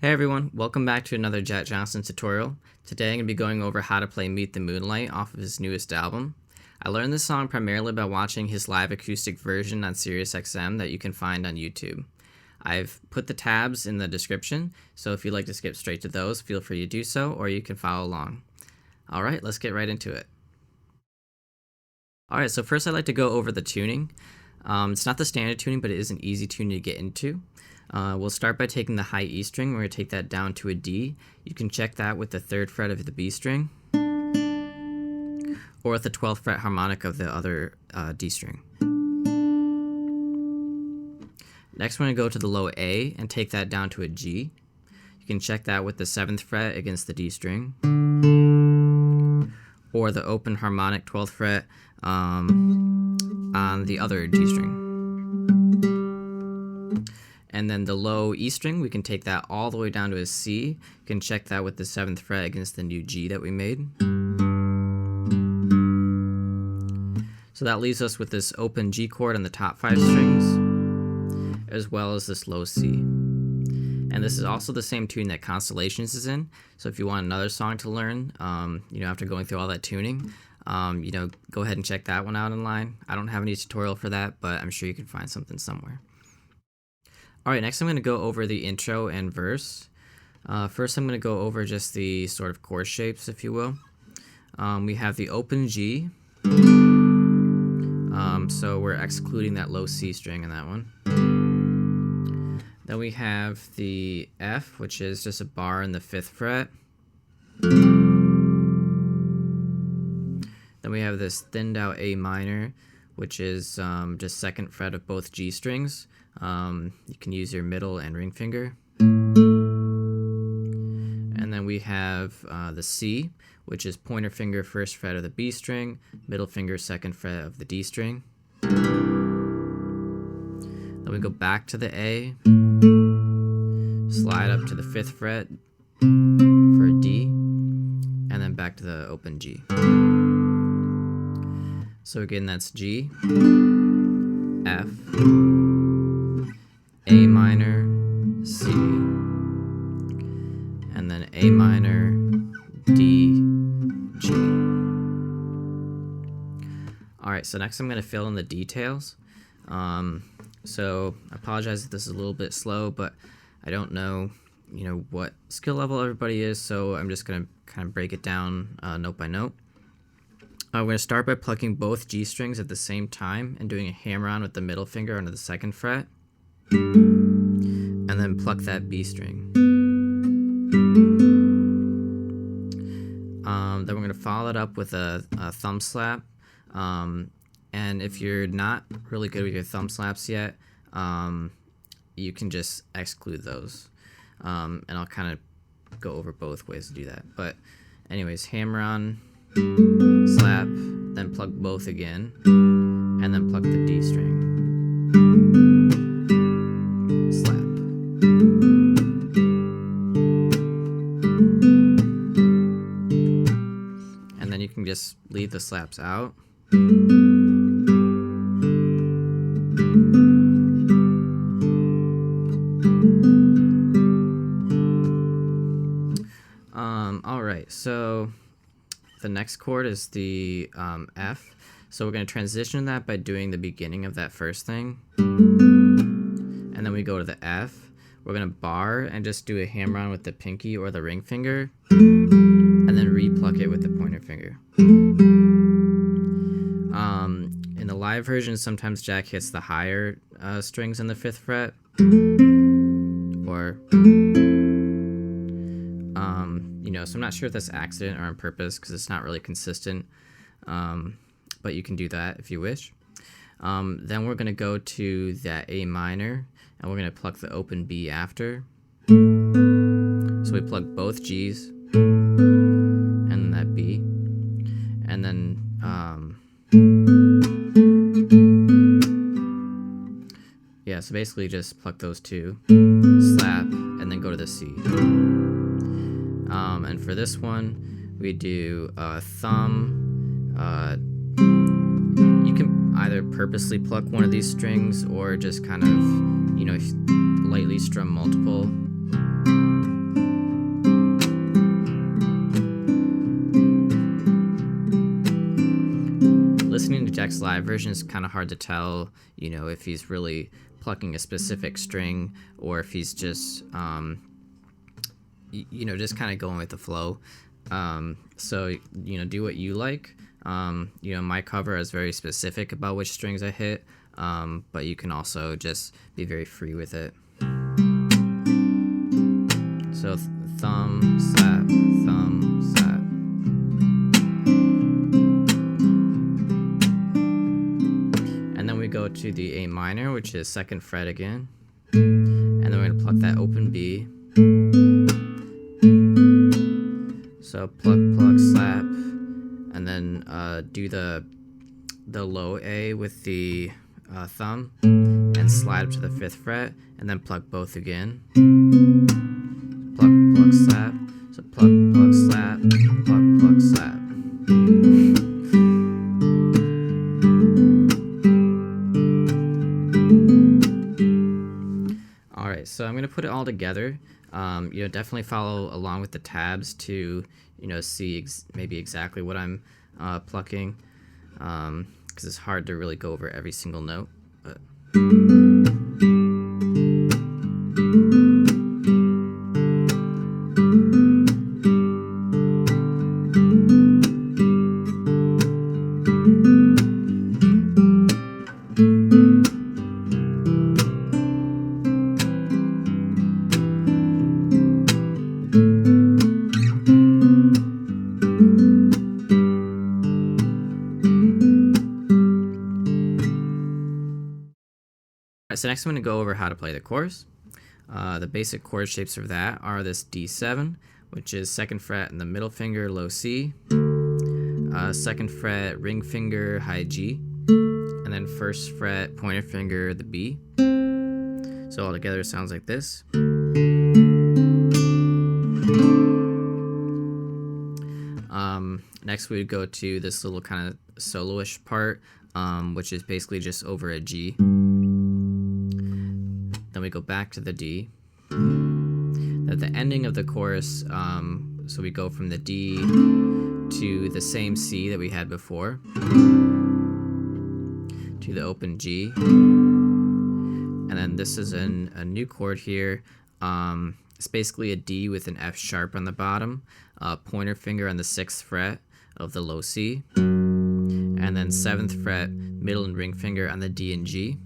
Hey everyone, welcome back to another Jack Johnson tutorial. Today I'm going to be going over how to play Meet the Moonlight off of his newest album. I learned this song primarily by watching his live acoustic version on SiriusXM that you can find on YouTube. I've put the tabs in the description, so if you'd like to skip straight to those, feel free to do so, or you can follow along. Alright, let's get right into it. Alright, so first I'd like to go over the tuning. It's not the standard tuning, but it is an easy tuning to get into. We'll start by taking the high E string. We're going to take that down to a D. You can check that with the 3rd fret of the B string, or with the 12th fret harmonic of the other D string. Next we're going to go to the low A and take that down to a G. You can check that with the 7th fret against the D string, or the open harmonic 12th fret on the other G string. And then the low E string, we can take that all the way down to a C. You can check that with the 7th fret against the new G that we made. So that leaves us with this open G chord on the top 5 strings, as well as this low C. And this is also the same tune that Constellations is in. So if you want another song to learn, after going through all that tuning, go ahead and check that one out online. I don't have any tutorial for that, but I'm sure you can find something somewhere. Alright, next I'm going to go over the intro and verse. First I'm going to go over just the sort of chord shapes, if you will. We have the open G, so we're excluding that low C string in that one. Then we have the F, which is just a bar in the 5th fret. Then we have this thinned out A minor, which is just 2nd fret of both G strings. You can use your middle and ring finger. And then we have the C, which is pointer finger 1st fret of the B string, middle finger 2nd fret of the D string. Then we go back to the A, slide up to the 5th fret for a D, and then back to the open G. So again, that's G, F, A minor, C, and then A minor, D, G. Alright, so next I'm going to fill in the details. So I apologize if this is a little bit slow, but I don't know, what skill level everybody is, so I'm just going to kind of break it down note by note. I'm going to start by plucking both G strings at the same time and doing a hammer-on with the middle finger under the 2nd fret. And then pluck that B string. Then we're going to follow it up with a thumb slap. And if you're not really good with your thumb slaps yet, you can just exclude those. And I'll kind of go over both ways to do that. But anyways, hammer on, slap, then pluck both again, and then pluck the D string. Slap. And then you can just leave the slaps out. Alright, so the next chord is the F. So we're going to transition that by doing the beginning of that first thing. And then we go to the F. We're going to bar and just do a hammer-on with the pinky or the ring finger. And then re-pluck it with the pointer finger. In the live version, sometimes Jack hits the higher strings in the 5th fret. Or... so I'm not sure if that's accident or on purpose because it's not really consistent, but you can do that if you wish. Then we're going to go to that A minor, and we're going to pluck the open B after. So we pluck both G's, and then that B, and then, so basically just pluck those two, slap, and then go to the C. And for this one, we do thumb. You can either purposely pluck one of these strings or just kind of, lightly strum multiple. Jack's live version, it's kind of hard to tell, you know, if he's really plucking a specific string or if he's just, you know, just kind of going with the flow. So, you know, do what you like. You know, my cover is very specific about which strings I hit, but you can also just be very free with it. So thumb, slap, thumb, slap. And then we go to the A minor, which is 2nd fret again. And then we're going to pluck that open B. So pluck, pluck, slap, and then do the low A with the thumb and slide up to the 5th fret, and then pluck both again. Pluck, pluck, slap. So pluck, pluck, slap, pluck, pluck, slap. Alright, so I'm going to put it all together. You know, definitely follow along with the tabs to, you know, see maybe exactly what I'm plucking, because it's hard to really go over every single note. But so next I'm going to go over how to play the chorus. The basic chord shapes for that are this D7, which is 2nd fret and the middle finger, low C, 2nd fret, ring finger, high G, and then 1st fret, pointer finger, the B. So all together it sounds like this. Next we would go to this little kind of soloish part, which is basically just over a G. Then we go back to the D. At the ending of the chorus, so we go from the D to the same C that we had before, to the open G, and then this is a new chord here. It's basically a D with an F sharp on the bottom, pointer finger on the 6th fret of the low C, and then 7th fret, middle and ring finger on the D and G.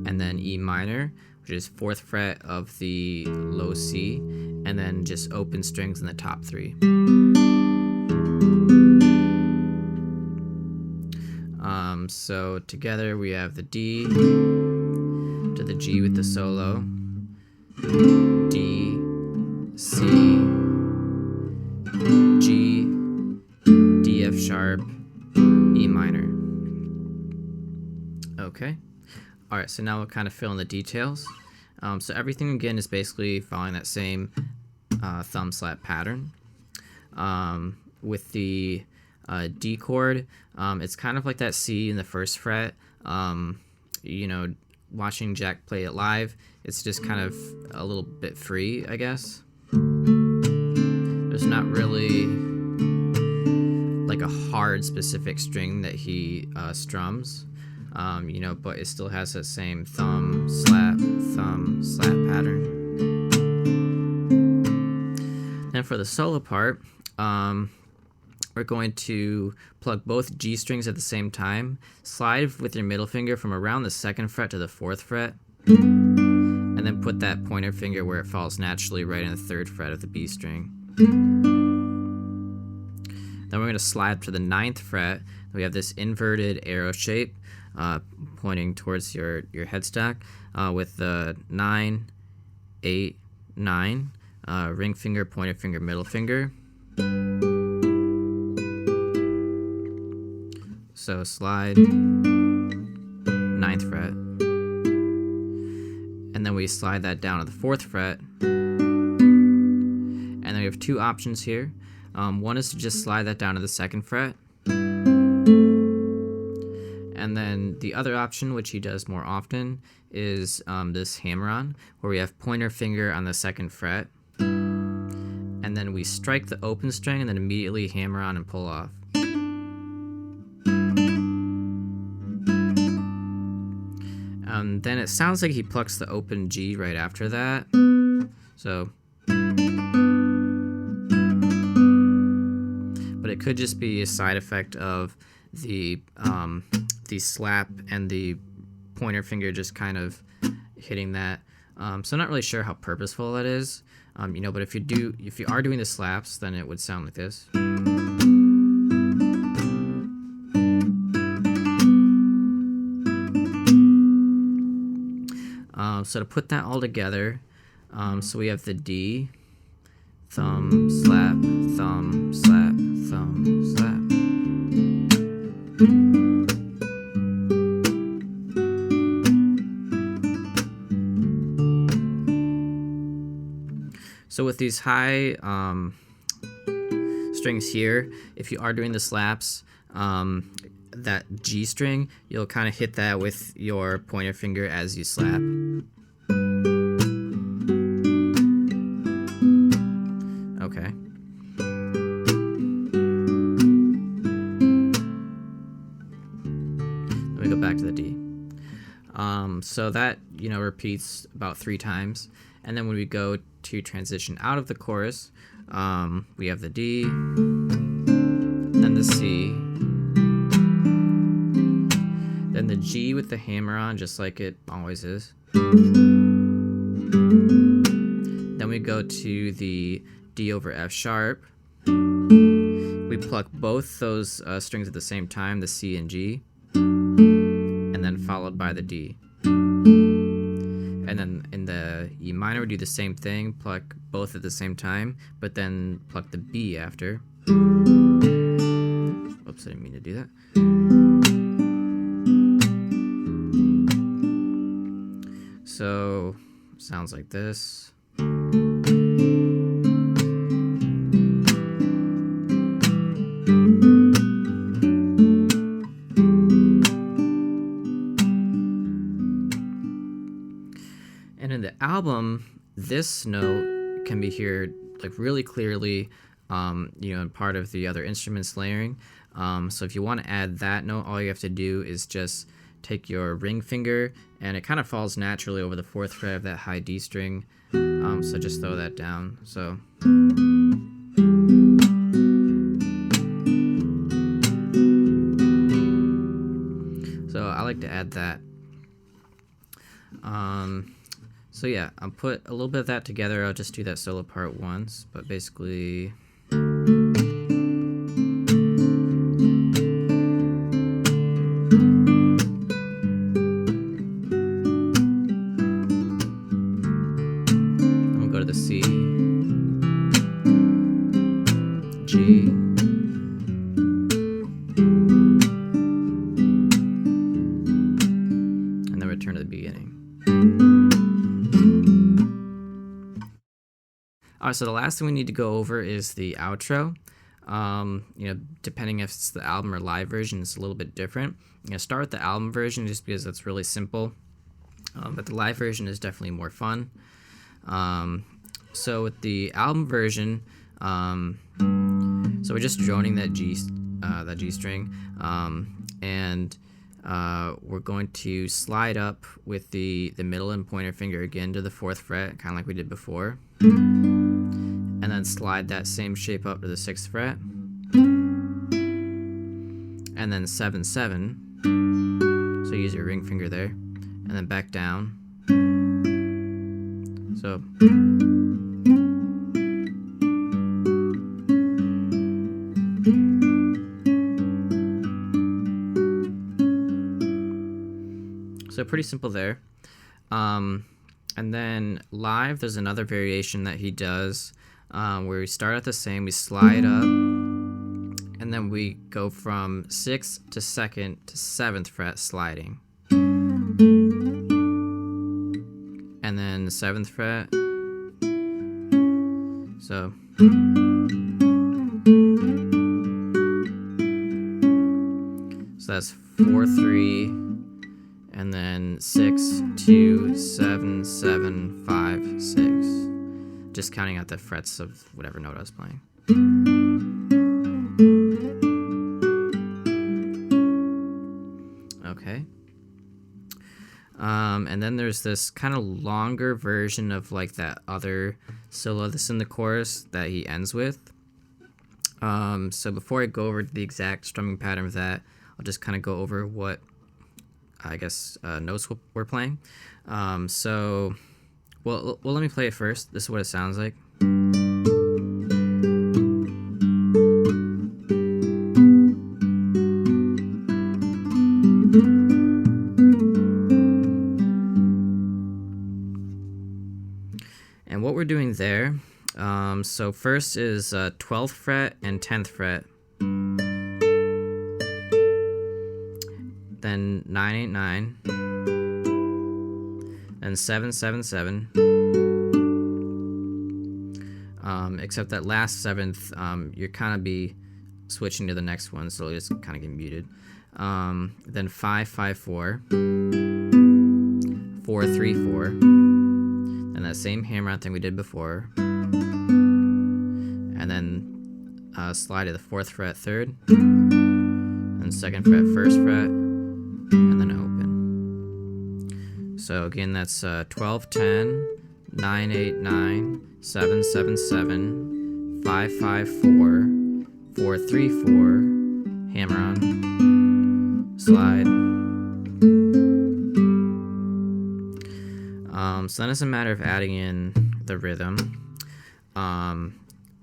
And then E minor, which is 4th fret of the low C, and then just open strings in the top 3. So together we have the D to the G with the solo, D, C, G, D, F sharp, E minor. Okay. Alright, so now we'll kind of fill in the details. So everything again is basically following that same thumb slap pattern. With the D chord, it's kind of like that C in the 1st fret. You know, watching Jack play it live, it's just kind of a little bit free, I guess. There's not really like a hard specific string that he strums. You know, but it still has that same thumb slap pattern. Then for the solo part, we're going to plug both G strings at the same time, slide with your middle finger from around the 2nd fret to the 4th fret, and then put that pointer finger where it falls naturally right in the 3rd fret of the B string. Then we're going to slide to the 9th fret. We have this inverted arrow shape pointing towards your headstock with the 9, 8, 9, ring finger, pointer finger, middle finger. So slide 9th fret, and then we slide that down to the 4th fret, and then we have two options here. One is to just slide that down to the 2nd fret, and then the other option, which he does more often, is this hammer-on, where we have pointer finger on the 2nd fret, and and then we strike the open string and then immediately hammer on and pull off. Then it sounds like he plucks the open G right after that. So, but it could just be a side effect of the slap and the pointer finger just kind of hitting that. So I'm not really sure how purposeful that is. You know, but if you are doing the slaps, then it would sound like this. So to put that all together, so we have the D, thumb, slap, thumb, slap, thumb, slap. So with these high strings here, if you are doing the slaps, that G string, you'll kind of hit that with your pointer finger as you slap. Okay. Let me go back to the D. So that, you know, repeats about 3 times. And then when we go to transition out of the chorus, we have the D, then the C, then the G with the hammer on, just like it always is. Then we go to the D over F sharp. We pluck both those strings at the same time, the C and G, and then followed by the D. And then in the E minor, we do the same thing, pluck both at the same time, but then pluck the B after. Oops, I didn't mean to do that. So, sounds like this. And in the album, this note can be heard like really clearly, you know, in part of the other instruments layering. So if you want to add that note, all you have to do is just take your ring finger, and it kind of falls naturally over the 4th fret of that high D string. So just throw that down. So. So I like to add that. So yeah, I'll put a little bit of that together. I'll just do that solo part once, but basically. I'll go to the C, G, and then return to the beginning. Alright, so the last thing we need to go over is the outro. You know, depending if it's the album or live version, it's a little bit different. I'm going to start with the album version just because that's really simple. But the live version is definitely more fun. So with the album version, so we're just droning that G string, and we're going to slide up with the middle and pointer finger again to the 4th fret, kind of like we did before. And then slide that same shape up to the 6th fret, and then 7, 7. So use your ring finger there, and then back down. So. So pretty simple there. And then live, there's another variation that he does where we start at the same, we slide up, and then we go from 6th to 2nd to 7th fret sliding. And then the 7th fret. So. So that's 4, 3, and then 6, 2, 7, 7, 5, 6. just counting out the frets of whatever note I was playing. Okay. And then there's this kind of longer version of like that other solo that's in the chorus that he ends with. So before I go over the exact strumming pattern of that, I'll just kind of go over what I guess notes we're playing. Well, let me play it first. This is what it sounds like. And what we're doing there, so first is 12th fret and 10th fret, then 9-8-9, and 7-7-7, except that last 7th, you're kind of be switching to the next one, so it'll just kind of get muted. Then 5-5-4, 4-3-4, and that same hammer-on thing we did before, and then slide to the 4th fret 3rd, and 2nd fret 1st fret, and then open. So again, that's 12-10, 9-8-9, 7-7-7, 5-5-4, 4-3-4, hammer-on, slide. So then it's a matter of adding in the rhythm.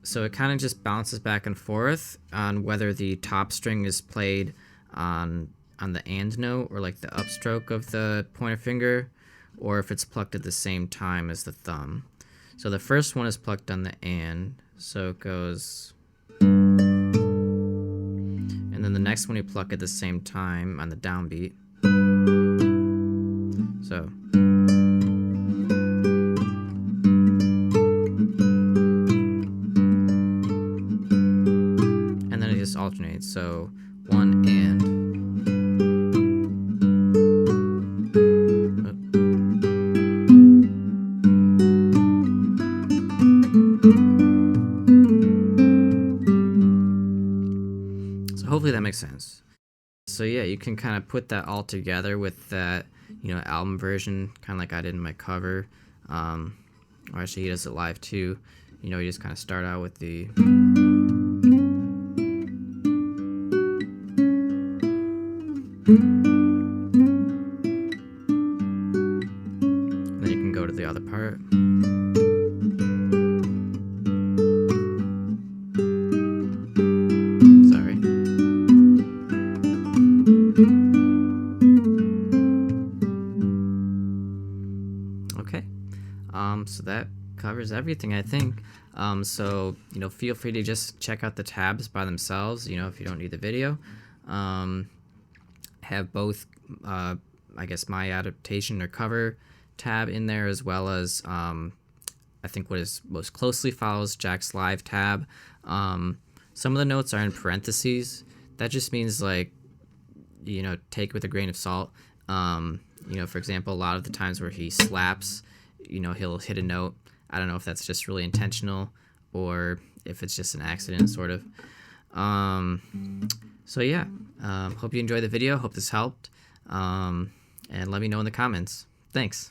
So it kind of just bounces back and forth on whether the top string is played on the and note, or like the upstroke of the pointer finger, or if it's plucked at the same time as the thumb. So the first one is plucked on the and, so it goes, and then the next one you pluck at the same time on the downbeat. So. Alternates, so one and. So hopefully that makes sense. So yeah, you can kind of put that all together with that, album version, kind of like I did in my cover. Or actually he does it live too. You just kind of start out with the. Then you can go to the other part. Sorry. Okay. So that covers everything, I think. So feel free to just check out the tabs by themselves, if you don't need the video. Have both, I guess, my adaptation or cover tab in there, as well as I think what is most closely follows Jack's live tab. Some of the notes are in parentheses. That just means like, take it with a grain of salt. For example, a lot of the times where he slaps, he'll hit a note. I don't know if that's just really intentional or if it's just an accident, sort of. So yeah, hope you enjoyed the video. Hope this helped. And let me know in the comments. Thanks.